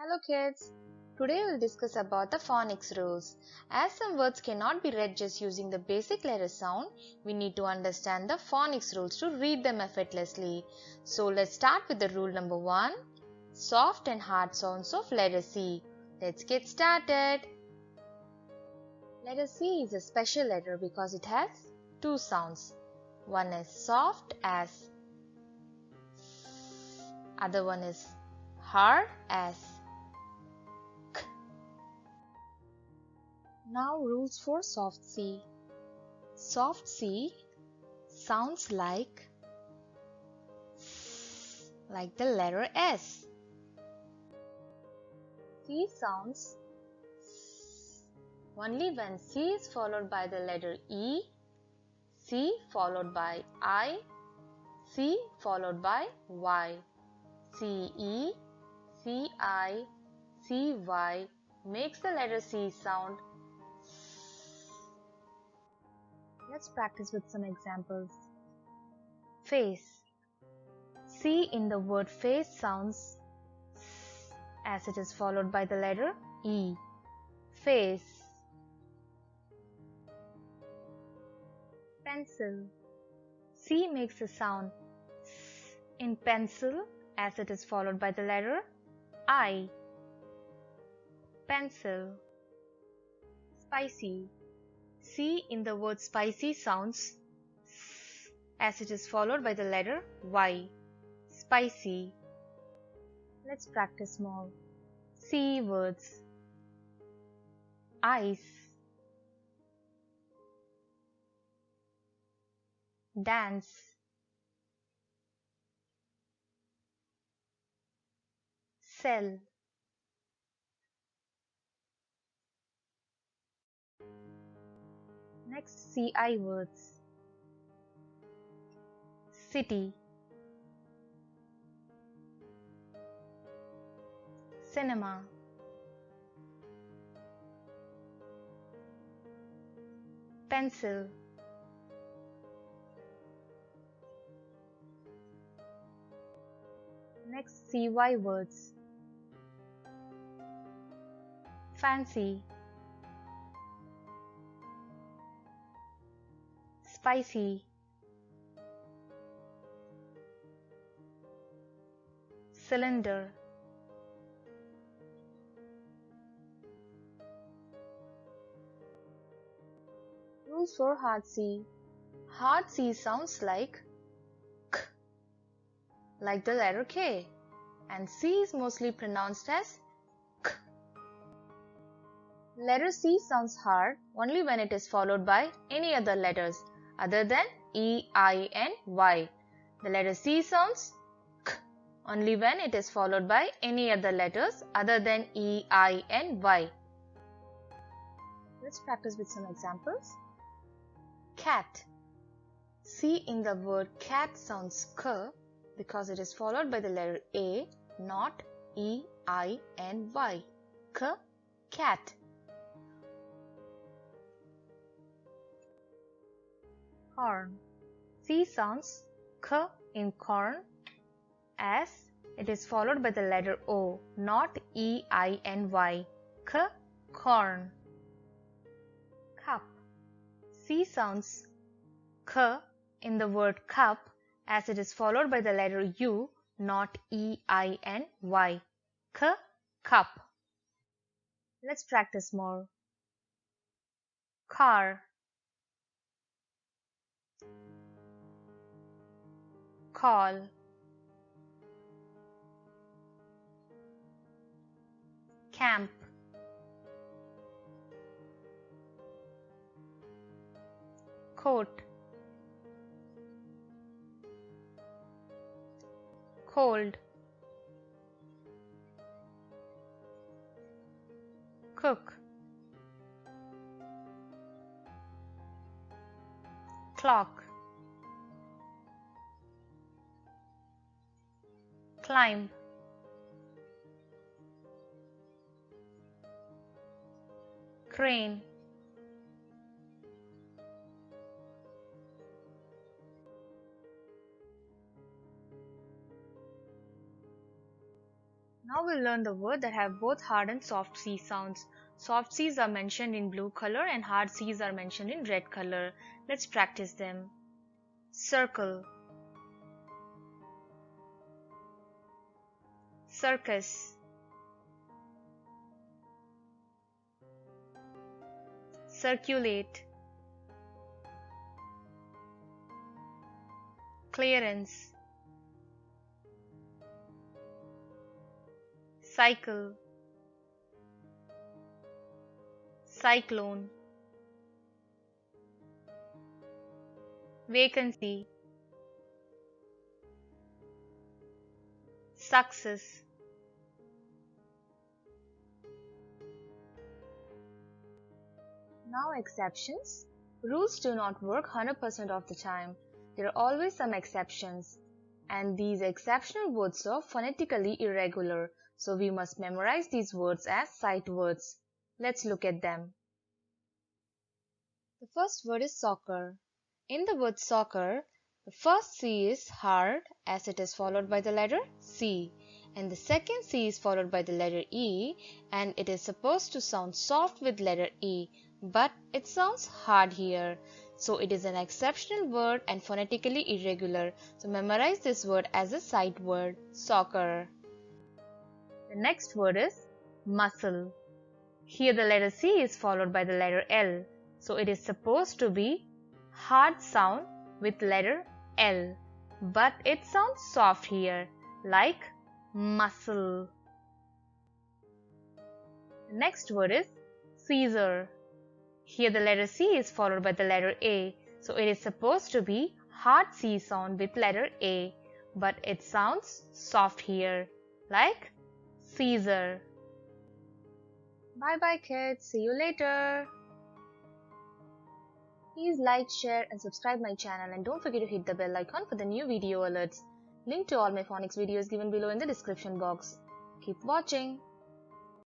Hello kids! Today we'll discuss about the phonics rules. As some words cannot be read just using the basic letter sound, we need to understand the phonics rules to read them effortlessly. So let's start with the rule number 1. Soft and hard sounds of letter C. Let's get started. Letter C is a special letter because it has two sounds. One is soft as S, other one is hard as K. Now rules for soft C. Soft C sounds like S, like the letter S. C sounds S only when C is followed by the letter E, C followed by I, C followed by Y. C-E, C-I, C-Y makes the letter C sound S. Let's practice with some examples. Face. C in the word face sounds S as it is followed by the letter E. Face. Pencil. C makes the sound S in pencil as it is followed by the letter I. Pencil. Spicy. C in the word spicy sounds S as it is followed by the letter Y. Spicy. Let's practice more. C words. Ice. Dance. Cell. Next, CI words. City. Cinema. Pencil. Next, CY words. Fancy. Spicy. Cylinder. Rules for hard C. Hard C sounds like K, like the letter K, and C is mostly pronounced as K. Letter C sounds hard only when it is followed by any other letters other than E, I, and Y. The letter C sounds K only when it is followed by any other letters other than E, I, and Y. Let's practice with some examples. Cat. C in the word cat sounds K because it is followed by the letter A, not E, I, and Y. K, cat. Corn. C sounds K in corn as it is followed by the letter O, not E, I, and Y. K, corn. Cup. C sounds K in the word cup as it is followed by the letter U, not E, I, and Y. K, cup. Let's practice more. Car. Call. Camp. Coat. Cold. Cook. Clock. Climb. Crane. Now Now we'll learn the words that have both hard and soft C sounds. Soft C's are mentioned in blue color and hard C's are mentioned in red color. Let's practice them. Circle, circus, circulate, clearance, cycle, cyclone, vacancy, success. Now exceptions. Rules do not work 100% of the time. There are always some exceptions. And these exceptional words are phonetically irregular, so we must memorize these words as sight words. Let's look at them. The first word is soccer. In the word soccer, the first C is hard as it is followed by the letter C, and the second C is followed by the letter E, and it is supposed to sound soft with letter E, but it sounds hard here. So it is an exceptional word and phonetically irregular. So memorize this word as a sight word, soccer. The next word is muscle. Here the letter C is followed by the letter L. So it is supposed to be hard sound with letter L, but it sounds soft here, like muscle. The next word is Caesar. Here the letter C is followed by the letter A, so it is supposed to be hard C sound with letter A, but it sounds soft here, like Caesar. Bye bye kids, see you later. Please like, share and subscribe my channel, and don't forget to hit the bell icon for the new video alerts. Link to all my phonics videos given below in the description box. Keep watching.